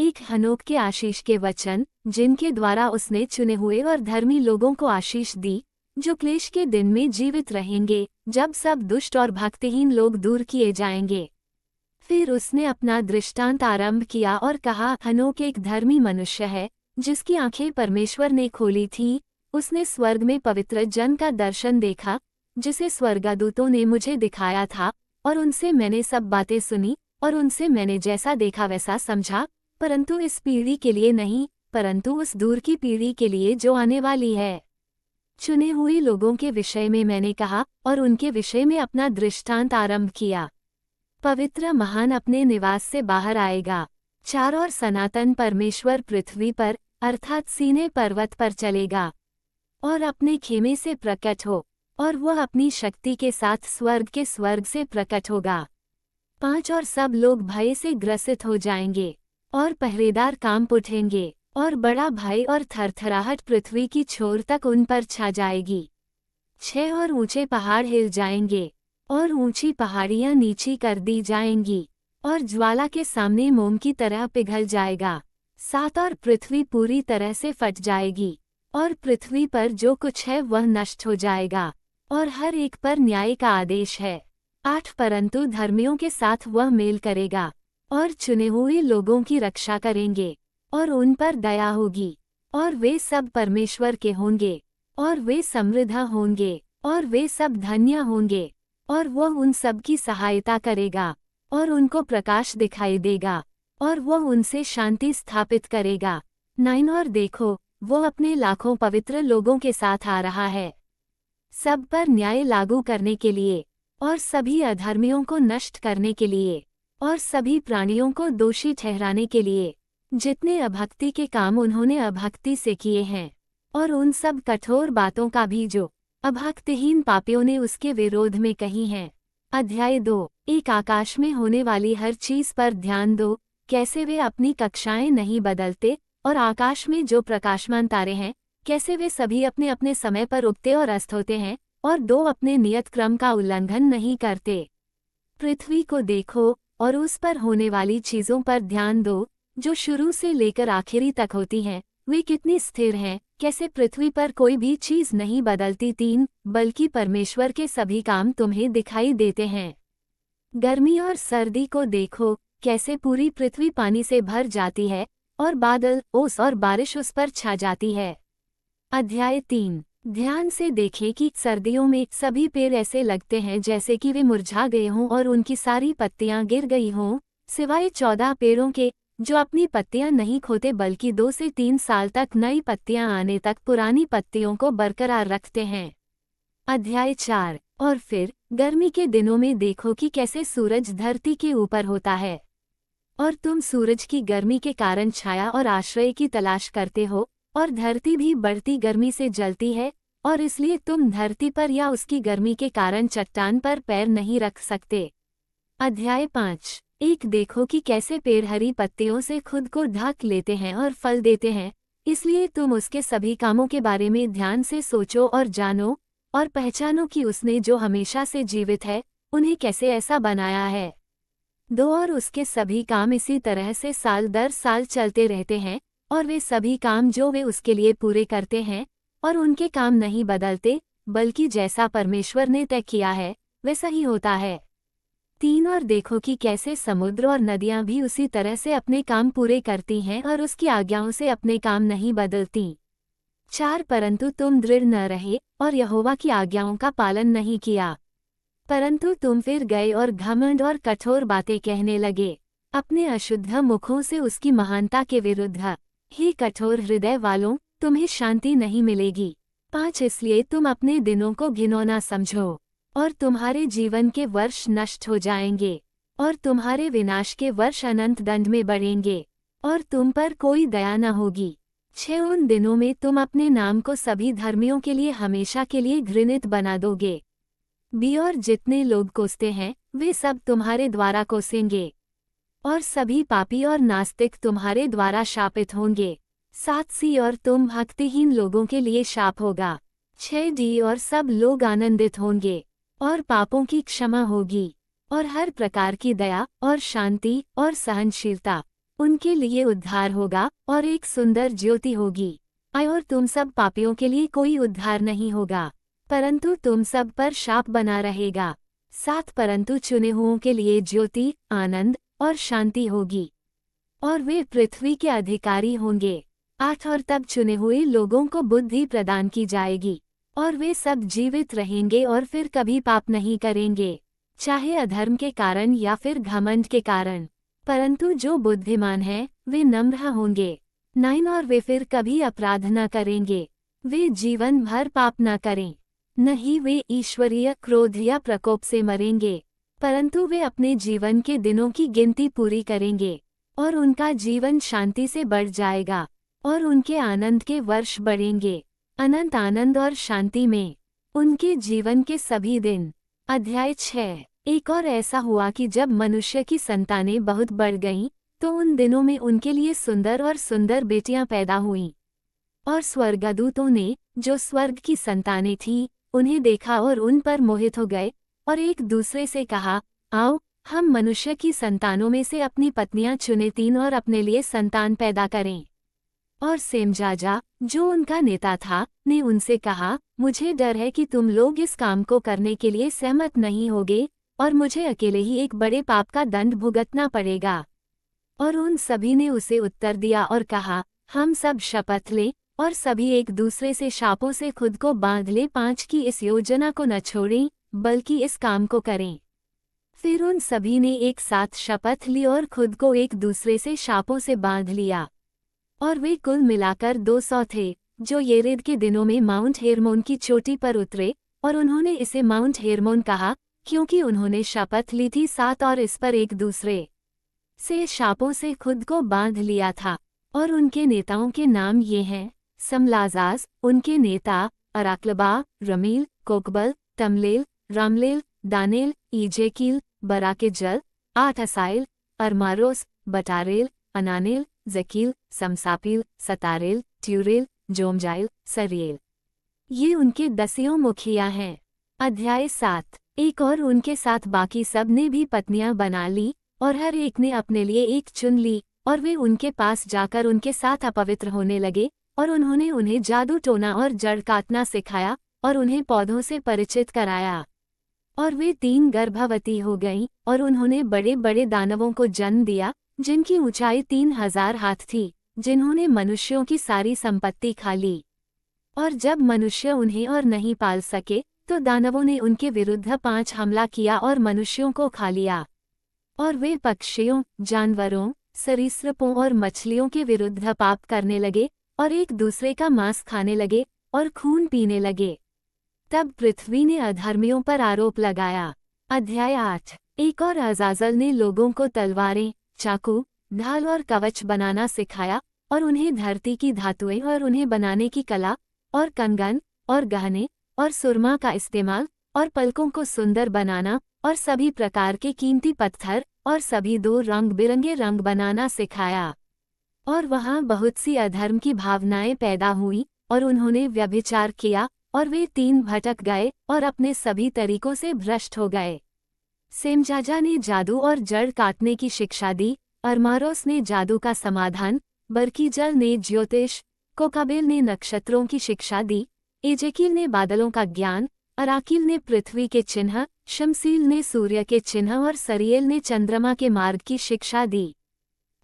एक हनोक के आशीष के वचन, जिनके द्वारा उसने चुने हुए और धर्मी लोगों को आशीष दी, जो क्लेश के दिन में जीवित रहेंगे, जब सब दुष्ट और भक्तिहीन लोग दूर किए जाएंगे। फिर उसने अपना दृष्टांत आरंभ किया और कहा, हनोक एक धर्मी मनुष्य है, जिसकी आंखें परमेश्वर ने खोली थी। उसने स्वर्ग में पवित्र जन का दर्शन देखा, जिसे स्वर्गदूतों ने मुझे दिखाया था, और उनसे मैंने सब बातें सुनी, और उनसे मैंने जैसा देखा वैसा समझा, परंतु इस पीढ़ी के लिए नहीं, परंतु उस दूर की पीढ़ी के लिए जो आने वाली है। चुने हुए लोगों के विषय में मैंने कहा, और उनके विषय में अपना दृष्टांत आरंभ किया। पवित्र महान अपने निवास से बाहर आएगा। 4 और सनातन परमेश्वर पृथ्वी पर, अर्थात सीने पर्वत पर चलेगा, और अपने खेमे से प्रकट हो, और वह अपनी शक्ति के साथ स्वर्ग के स्वर्ग से प्रकट होगा। 5 और सब लोग भय से ग्रसित हो जाएंगे, और पहरेदार कांप उठेंगे, और बड़ा भय और थरथराहट पृथ्वी की छोर तक उन पर छा जाएगी। 6 और ऊंचे पहाड़ हिल जाएंगे, और ऊंची पहाड़ियां नीची कर दी जाएंगी, और ज्वाला के सामने मोम की तरह पिघल जाएगा। 7 और पृथ्वी पूरी तरह से फट जाएगी, और पृथ्वी पर जो कुछ है वह नष्ट हो जाएगा, और हर एक पर न्याय का आदेश है। 8 परंतु धर्मियों के साथ वह मेल करेगा, और चुने हुए लोगों की रक्षा करेंगे, और उन पर दया होगी, और वे सब परमेश्वर के होंगे, और वे समृद्ध होंगे, और वे सब धन्य होंगे, और वह उन सब की सहायता करेगा, और उनको प्रकाश दिखाई देगा, और वह उनसे शांति स्थापित करेगा। 9 और देखो, वो अपने लाखों पवित्र लोगों के साथ आ रहा है, सब पर न्याय लागू करने के लिए, और सभी अधर्मियों को नष्ट करने के लिए, और सभी प्राणियों को दोषी ठहराने के लिए, जितने अभक्ति के काम उन्होंने अभक्ति से किए हैं, और उन सब कठोर बातों का भी जो अभक्तिहीन पापियों ने उसके विरोध में कही हैं। अध्याय 2। एक आकाश में होने वाली हर चीज पर ध्यान दो, कैसे वे अपनी कक्षाएं नहीं बदलते, और आकाश में जो प्रकाशमान तारे हैं, कैसे वे सभी अपने अपने समय पर उगते और अस्त होते हैं, और 2 अपने नियत क्रम का उल्लंघन नहीं करते। पृथ्वी को देखो, और उस पर होने वाली चीजों पर ध्यान दो, जो शुरू से लेकर आखिरी तक होती हैं, वे कितनी स्थिर हैं, कैसे पृथ्वी पर कोई भी चीज नहीं बदलती। 3 बल्कि परमेश्वर के सभी काम तुम्हें दिखाई देते हैं। गर्मी और सर्दी को देखो, कैसे पूरी पृथ्वी पानी से भर जाती है, और बादल, ओस और बारिश उस पर छा जाती है। अध्याय 3। ध्यान से देखें कि सर्दियों में सभी पेड़ ऐसे लगते हैं जैसे कि वे मुरझा गए हों और उनकी सारी पत्तियां गिर गई हों, सिवाय 14 पेड़ों के, जो अपनी पत्तियां नहीं खोते बल्कि 2 से 3 साल तक नई पत्तियां आने तक पुरानी पत्तियों को बरकरार रखते हैं। अध्याय 4। और फिर गर्मी के दिनों में देखो कि कैसे सूरज धरती के ऊपर होता है, और तुम सूरज की गर्मी के कारण छाया और आश्रय की तलाश करते हो, और धरती भी बढ़ती गर्मी से जलती है, और इसलिए तुम धरती पर या उसकी गर्मी के कारण चट्टान पर पैर नहीं रख सकते। अध्याय 5। एक देखो कि कैसे पेड़ हरी पत्तियों से खुद को ढक लेते हैं और फल देते हैं, इसलिए तुम उसके सभी कामों के बारे में ध्यान से सोचो और जानो, और पहचानो कि उसने जो हमेशा से जीवित है, उन्हें कैसे ऐसा बनाया है। 2 और उसके सभी काम इसी तरह से साल दर साल चलते रहते हैं, और वे सभी काम जो वे उसके लिए पूरे करते हैं, और उनके काम नहीं बदलते, बल्कि जैसा परमेश्वर ने तय किया है वैसा ही होता है। 3 और देखो कि कैसे समुद्र और नदियां भी उसी तरह से अपने काम पूरे करती हैं और उसकी आज्ञाओं से अपने काम नहीं बदलती। 4 परंतु तुम दृढ़ न रहे और यहोवा की आज्ञाओं का पालन नहीं किया, परंतु तुम फिर गए और घमंड और कठोर बातें कहने लगे, अपने अशुद्ध मुखों से उसकी महानता के विरुद्ध। हे कठोर हृदय वालों, तुम्हें शांति नहीं मिलेगी। 5 इसलिए तुम अपने दिनों को घिनौना समझो, और तुम्हारे जीवन के वर्ष नष्ट हो जाएंगे, और तुम्हारे विनाश के वर्ष अनंत दंड में बढ़ेंगे, और तुम पर कोई दया न होगी। 6 उन दिनों में तुम अपने नाम को सभी धर्मियों के लिए हमेशा के लिए घृणित बना दोगे। बी और जितने लोग कोसते हैं, वे सब तुम्हारे द्वारा कोसेंगे, और सभी पापी और नास्तिक तुम्हारे द्वारा शापित होंगे। 7 सी और तुम भक्तिहीन लोगों के लिए शाप होगा। 6 डी और सब लोग आनंदित होंगे, और पापों की क्षमा होगी, और हर प्रकार की दया और शांति और सहनशीलता उनके लिए उद्धार होगा और एक सुंदर ज्योति होगी। और तुम सब पापियों के लिए कोई उद्धार नहीं होगा, परंतु तुम सब पर शाप बना रहेगा। 7 परंतु चुने हुओं के लिए ज्योति, आनंद और शांति होगी, और वे पृथ्वी के अधिकारी होंगे। 8 और तब चुने हुए लोगों को बुद्धि प्रदान की जाएगी, और वे सब जीवित रहेंगे और फिर कभी पाप नहीं करेंगे, चाहे अधर्म के कारण या फिर घमंड के कारण। परंतु जो बुद्धिमान हैं, वे नम्र होंगे। 9 और वे फिर कभी अपराध न करेंगे, वे जीवन भर पाप न करें, न ही वे ईश्वरीय क्रोध या प्रकोप से मरेंगे, परंतु वे अपने जीवन के दिनों की गिनती पूरी करेंगे, और उनका जीवन शांति से बढ़ जाएगा, और उनके आनंद के वर्ष बढ़ेंगे, अनंत आनंद और शांति में, उनके जीवन के सभी दिन। अध्याय 6। एक और ऐसा हुआ कि जब मनुष्य की संतानें बहुत बढ़ गईं, तो उन दिनों में उनके लिए सुंदर और सुंदर बेटियां पैदा हुईं। और स्वर्गदूतों ने, जो स्वर्ग की संतानें थीं, उन्हें देखा और उन पर मोहित हो गए, और एक दूसरे से कहा, आओ, हम मनुष्य की संतानों में से अपनी पत्नियां चुने 3 और अपने लिए संतान पैदा करें। और सेमजाजा, जो उनका नेता था, ने उनसे कहा, मुझे डर है कि तुम लोग इस काम को करने के लिए सहमत नहीं होगे, और मुझे अकेले ही एक बड़े पाप का दंड भुगतना पड़ेगा। और उन सभी ने उसे उत्तर दिया और कहा, हम सब शपथ लें, और सभी एक दूसरे से शापों से खुद को बांध ले 5 की इस योजना को न छोड़ें, बल्कि इस काम को करें। फिर उन सभी ने एक साथ शपथ ली और खुद को एक दूसरे से शापों से बांध लिया। और वे कुल मिलाकर 200 थे, जो येरेद के दिनों में माउंट हेर्मोन की चोटी पर उतरे, और उन्होंने इसे माउंट हेर्मोन कहा, क्योंकि उन्होंने शपथ ली थी 7 और इस पर एक दूसरे से शापों से खुद को बांध लिया था। और उनके नेताओं के नाम ये हैं, समलाजाज, उनके नेता, अराक्लबा, Rameel, कोकबल, तमलेल, रामलेल, Daniel, Ezekiel, बराकेजल, 8 acyl, अरमारोस, बटारेल, अनानेल, जकील, समसापिल, सतारेल, ट्यूरेल, जोमजाइल, surreal. ये उनके 10 मुखिया हैं। अध्याय 7। एक और उनके साथ बाकी सब ने भी पत्नियां बना ली, और हर एक ने अपने लिए एक चुन ली, और वे उनके पास जाकर उनके साथ अपवित्र होने लगे, और उन्होंने उन्हें जादू टोना और जड़ काटना सिखाया, और उन्हें पौधों से परिचित कराया। और वे 3 गर्भवती हो गईं, और उन्होंने बड़े बड़े दानवों को जन्म दिया, जिनकी ऊंचाई 3000 हाथ थी, जिन्होंने मनुष्यों की सारी संपत्ति खा ली। और जब मनुष्य उन्हें और नहीं पाल सके, तो दानवों ने उनके विरुद्ध 5 हमला किया और मनुष्यों को खा लिया। और वे पक्षियों, जानवरों, सरीसृपों और मछलियों के विरुद्ध पाप करने लगे, और एक दूसरे का मांस खाने लगे, और खून पीने लगे। तब पृथ्वी ने अधर्मियों पर आरोप लगाया। अध्याय 8। एक और अजाजल ने लोगों को तलवारें, चाकू, ढाल और कवच बनाना सिखाया, और उन्हें धरती की धातुएं और उन्हें बनाने की कला, और कंगन, और गहने, और सुरमा का इस्तेमाल, और पलकों को सुंदर बनाना, और सभी प्रकार के कीमती पत्थर, और सभी 2 रंग बिरंगे रंग बनाना सिखाया। और वहाँ बहुत सी अधर्म की भावनाएं पैदा हुई, और उन्होंने व्यभिचार किया, और वे 3 भटक गए, और अपने सभी तरीकों से भ्रष्ट हो गए। सेमजाजा ने जादू और जड़ काटने की शिक्षा दी, अरमारोस ने जादू का समाधान, बरकीजल ने ज्योतिष, कोकाबेल ने नक्षत्रों की शिक्षा दी, एजेकील ने बादलों का ज्ञान, अराकील ने पृथ्वी के चिन्ह, शमसील ने सूर्य के चिन्ह, और सरियल ने चंद्रमा के मार्ग की शिक्षा दी।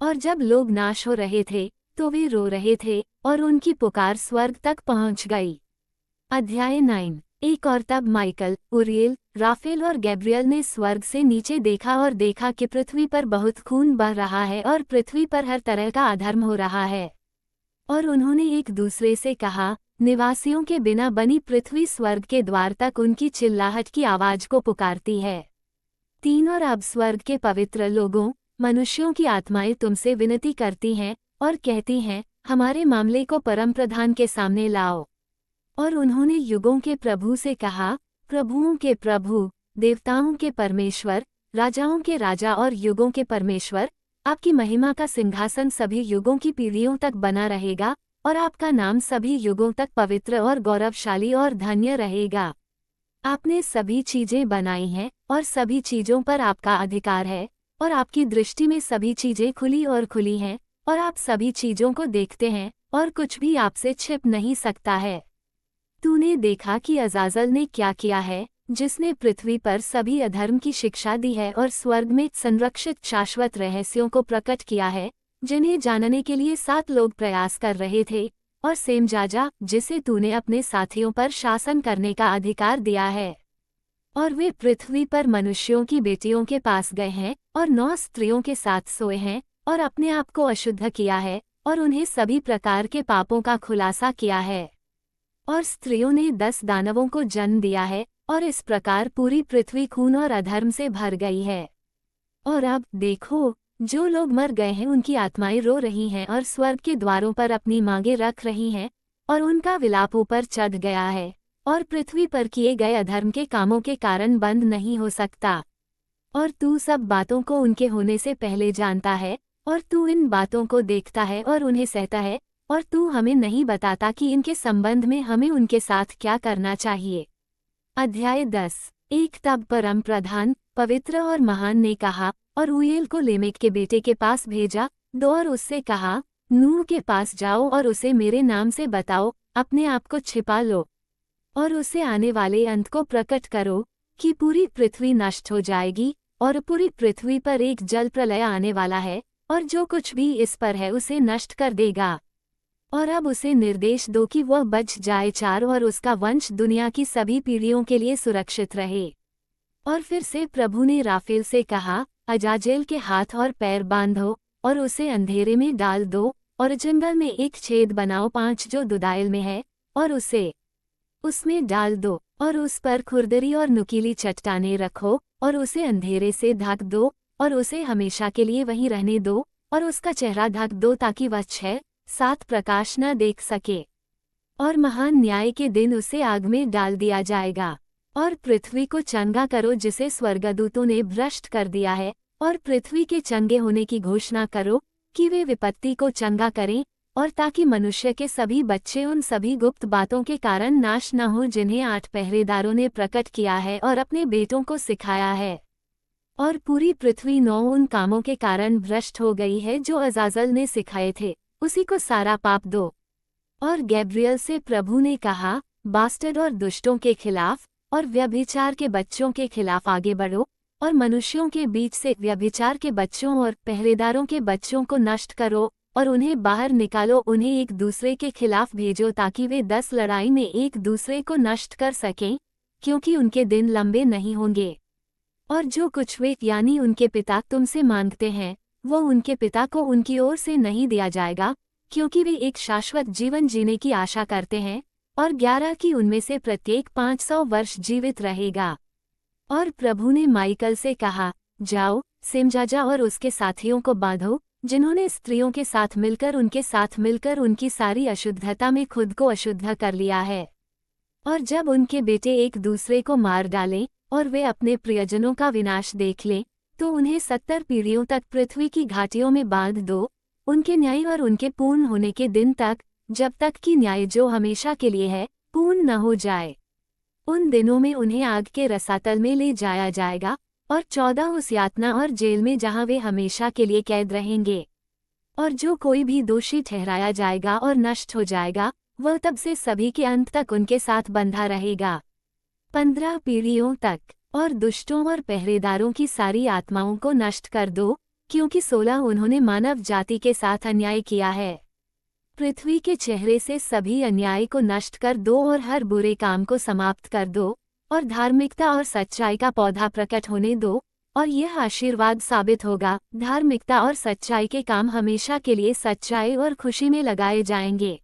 और जब लोग नाश हो रहे थे, तो वे रो रहे थे, और उनकी पुकार स्वर्ग तक पहुंच गई। अध्याय 9। एक और तब माइकल, उरियल, राफेल और गैब्रियल ने स्वर्ग से नीचे देखा, और देखा कि पृथ्वी पर बहुत खून बह रहा है, और पृथ्वी पर हर तरह का अधर्म हो रहा है। और उन्होंने एक दूसरे से कहा, निवासियों के बिना बनी पृथ्वी स्वर्ग के द्वार तक उनकी चिल्लाहट की आवाज को पुकारती है। 3 और अब स्वर्ग के पवित्र लोगों, मनुष्यों की आत्माएं तुमसे विनती करती हैं, और कहती हैं, हमारे मामले को परमप्रधान के सामने लाओ। और उन्होंने युगों के प्रभु से कहा, प्रभुओं के प्रभु, देवताओं के परमेश्वर, राजाओं के राजा और युगों के परमेश्वर, आपकी महिमा का सिंहासन सभी युगों की पीढ़ियों तक बना रहेगा, और आपका नाम सभी युगों तक पवित्र और गौरवशाली और धन्य रहेगा। आपने सभी चीजें बनाई हैं, और सभी चीजों पर आपका अधिकार है, और आपकी दृष्टि में सभी चीजें खुली और खुली हैं, और आप सभी चीजों को देखते हैं, और कुछ भी आपसे छिप नहीं सकता है। तूने देखा कि अजाजल ने क्या किया है, जिसने पृथ्वी पर सभी अधर्म की शिक्षा दी है और स्वर्ग में संरक्षित शाश्वत रहस्यों को प्रकट किया है, जिन्हें जानने के लिए 7 लोग प्रयास कर रहे थे, और सेमजाजा, जिसे तूने अपने साथियों पर शासन करने का अधिकार दिया है। और वे पृथ्वी पर मनुष्यों की बेटियों के पास गए हैं और 9 स्त्रियों के साथ सोए हैं और अपने आप को अशुद्ध किया है और उन्हें सभी प्रकार के पापों का खुलासा किया है। और स्त्रियों ने 10 दानवों को जन्म दिया है, और इस प्रकार पूरी पृथ्वी खून और अधर्म से भर गई है। और अब देखो, जो लोग मर गए हैं उनकी आत्माएं रो रही हैं और स्वर्ग के द्वारों पर अपनी मांगें रख रही हैं, और उनका विलाप ऊपर चढ़ गया है, और पृथ्वी पर किए गए अधर्म के कामों के कारण बंद नहीं हो सकता। और तू सब बातों को उनके होने से पहले जानता है, और तू इन बातों को देखता है और उन्हें सहता है, और तू हमें नहीं बताता कि इनके संबंध में हमें उनके साथ क्या करना चाहिए। अध्याय 10। एक तब परम प्रधान, पवित्र और महान ने कहा, और ऊयेल को लेमेक के बेटे के पास भेजा, दो और उससे कहा, नूह के पास जाओ और उसे मेरे नाम से बताओ, अपने आप को छिपा लो, और उसे आने वाले अंत को प्रकट करो, कि पूरी पृथ्वी नष्ट हो जाएगी, और पूरी पृथ्वी पर एक जल प्रलय आने वाला है, और जो कुछ भी इस पर है उसे नष्ट कर देगा। और अब उसे निर्देश दो कि वह बच जाए 4 और उसका वंश दुनिया की सभी पीढ़ियों के लिए सुरक्षित रहे। और फिर से प्रभु ने राफेल से कहा, अजाजेल के हाथ और पैर बांधो, और उसे अंधेरे में डाल दो, और जंगल में एक छेद बनाओ 5 जो दुदाइल में है, और उसे उसमें डाल दो, और उस पर खुरदरी और नुकीली चट्टानें रखो, और उसे अंधेरे से ढक दो, और उसे हमेशा के लिए वहीं रहने दो, और उसका चेहरा ढक दो ताकि वह 6-7 प्रकाश न देख सके। और महान न्याय के दिन उसे आग में डाल दिया जाएगा। और पृथ्वी को चंगा करो जिसे स्वर्गदूतों ने भ्रष्ट कर दिया है, और पृथ्वी के चंगे होने की घोषणा करो कि वे विपत्ति को चंगा करें, और ताकि मनुष्य के सभी बच्चे उन सभी गुप्त बातों के कारण नाश न हो जिन्हें 8 पहरेदारों ने प्रकट किया है और अपने बेटों को सिखाया है। और पूरी पृथ्वी 9 उन कामों के कारण भ्रष्ट हो गई है जो अजाजल ने सिखाए थे, उसी को सारा पाप दो। और गैब्रियल से प्रभु ने कहा, बास्टर्ड और दुष्टों के खिलाफ और व्यभिचार के बच्चों के खिलाफ आगे बढ़ो, और मनुष्यों के बीच से व्यभिचार के बच्चों और पहरेदारों के बच्चों को नष्ट करो, और उन्हें बाहर निकालो, उन्हें एक दूसरे के खिलाफ भेजो ताकि वे 10 लड़ाई में एक दूसरे को नष्ट कर सकें, क्योंकि उनके दिन लंबे नहीं होंगे। और जो कुछ वे यानी उनके पिता तुमसे मांगते हैं, वो उनके पिता को उनकी ओर से नहीं दिया जाएगा, क्योंकि वे एक शाश्वत जीवन जीने की आशा करते हैं, और 11 की उनमें से प्रत्येक 500 वर्ष जीवित रहेगा। और प्रभु ने माइकल से कहा, जाओ, सेमजाजा और उसके साथियों को बांधो, जिन्होंने स्त्रियों के साथ मिलकर उनकी सारी अशुद्धता में खुद को अशुद्ध कर लिया है। और जब उनके बेटे एक दूसरे को मार डालें और वे अपने प्रियजनों का विनाश देख लें, तो उन्हें 70 पीढ़ियों तक पृथ्वी की घाटियों में बांध दो, उनके न्याय और उनके पूर्ण होने के दिन तक, जब तक कि न्याय जो हमेशा के लिए है पूर्ण न हो जाए। उन दिनों में उन्हें आग के रसातल में ले जाया जाएगा, और 14 उस यातना और जेल में जहां वे हमेशा के लिए कैद रहेंगे। और जो कोई भी दोषी ठहराया जाएगा और नष्ट हो जाएगा, वह तब से सभी के अंत तक उनके साथ बंधा रहेगा 15 पीढ़ियों तक। और दुष्टों और पहरेदारों की सारी आत्माओं को नष्ट कर दो, क्योंकि 16 उन्होंने मानव जाति के साथ अन्याय किया है। पृथ्वी के चेहरे से सभी अन्याय को नष्ट कर दो और हर बुरे काम को समाप्त कर दो, और धार्मिकता और सच्चाई का पौधा प्रकट होने दो, और यह आशीर्वाद साबित होगा, धार्मिकता और सच्चाई के काम हमेशा के लिए सच्चाई और खुशी में लगाए जाएंगे।